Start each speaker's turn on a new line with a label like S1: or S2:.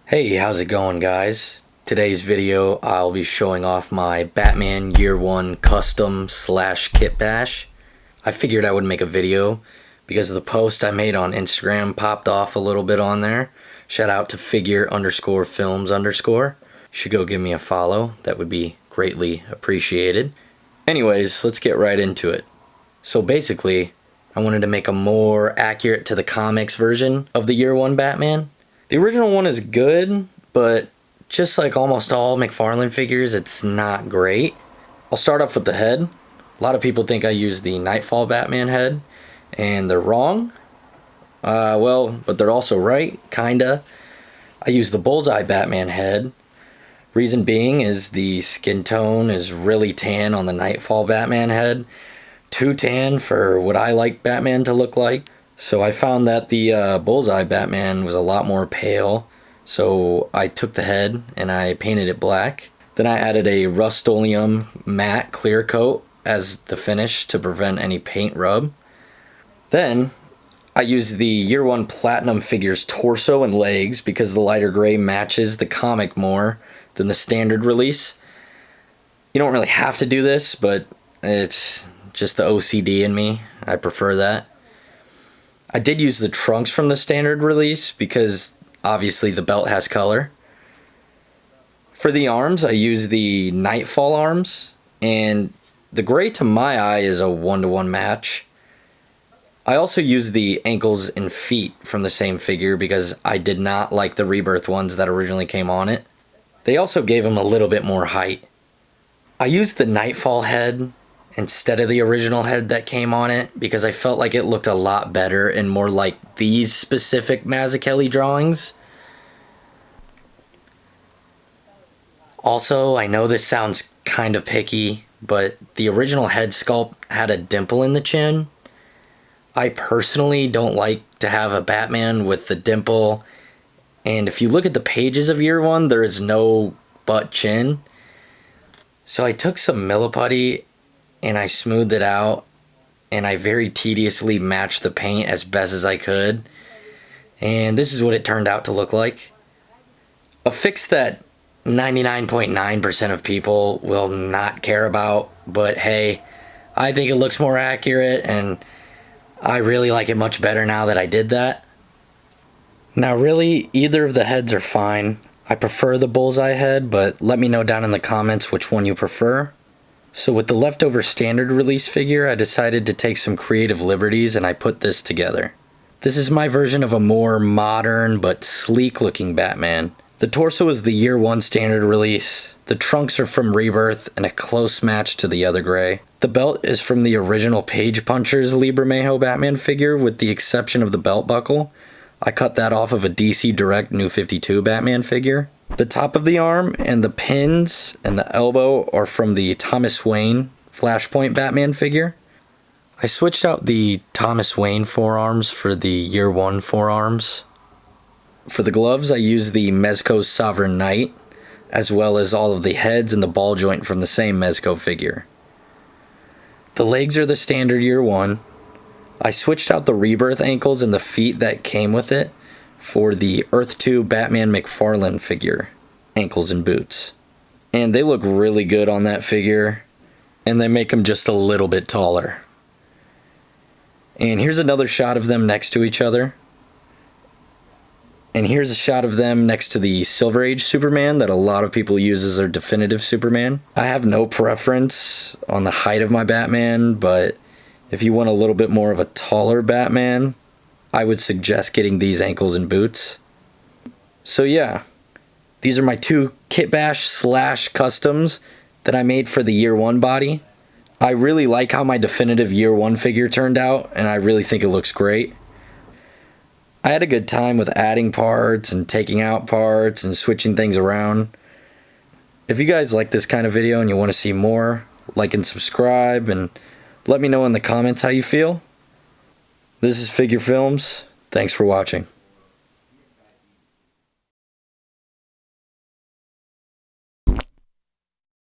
S1: Hey, how's it going, guys? Today's video I'll be showing off my Batman Year 1 custom slash kitbash. I figured I would make a video because the post I made on Instagram popped off a little bit on there. Shout out to figure_films_. Should go give me a follow. That would be greatly appreciated. Anyways, let's get right into it. So basically, I wanted to make a more accurate to the comics version of the Year 1 Batman. The original one is good, but just like almost all McFarlane figures, it's not great. I'll start off with the head. A lot of people think I use the Nightfall Batman head, and they're wrong. But they're also right, kinda. I use the Bullseye Batman head. Reason being is the skin tone is really tan on the Nightfall Batman head. Too tan for what I like Batman to look like. So I found that the Bullseye Batman was a lot more pale, so I took the head and I painted it black. Then I added a Rust-Oleum matte clear coat as the finish to prevent any paint rub. Then I used the Year 1 Platinum figure's torso and legs because the lighter gray matches the comic more than the standard release. You don't really have to do this, but it's just the OCD in me. I prefer that. I did use the trunks from the standard release because obviously the belt has color. For the arms, I used the Nightfall arms, and the gray to my eye is a 1-to-1 match. I also used the ankles and feet from the same figure because I did not like the Rebirth ones that originally came on it. They also gave him a little bit more height. I used the Nightfall head instead of the original head that came on it because I felt like it looked a lot better and more like these specific Mazzucchelli drawings. Also, I know this sounds kind of picky, but the original head sculpt had a dimple in the chin. I personally don't like to have a Batman with the dimple, and if you look at the pages of Year 1, there is no butt chin. So I took some Milliputty and I smoothed it out, and I very tediously matched the paint as best as I could, and this is what it turned out to look like. A fix that 99.9% of people will not care about, but hey, I think it looks more accurate, and I really like it much better now that I did that. Now really, either of the heads are fine. I prefer the Bullseye head, but let me know down in the comments which one you prefer. So with the leftover standard release figure, I decided to take some creative liberties and I put this together. This is my version of a more modern but sleek looking Batman. The torso is the Year 1 standard release. The trunks are from Rebirth and a close match to the other gray. The belt is from the original Page Puncher's Libramejo Batman figure with the exception of the belt buckle. I cut that off of a DC Direct New 52 Batman figure. The top of the arm and the pins and the elbow are from the Thomas Wayne Flashpoint Batman figure. I switched out the Thomas Wayne forearms for the Year 1 forearms. For the gloves, I used the Mezco's Sovereign Knight, as well as all of the heads and the ball joint from the same Mezco figure. The legs are the standard Year 1. I switched out the Rebirth ankles and the feet that came with it for the Earth 2 Batman McFarlane figure, ankles and boots. And they look really good on that figure, and they make them just a little bit taller. And here's another shot of them next to each other. And here's a shot of them next to the Silver Age Superman that a lot of people use as their definitive Superman. I have no preference on the height of my Batman, but if you want a little bit more of a taller Batman, I would suggest getting these ankles and boots. So yeah, these are my two kitbash slash customs that I made for the Year 1 body. I really like how my definitive Year 1 figure turned out, and I really think it looks great. I had a good time with adding parts and taking out parts and switching things around. If you guys like this kind of video and you want to see more, like and subscribe, and let me know in the comments how you feel. This is Figure Films. Thanks for watching.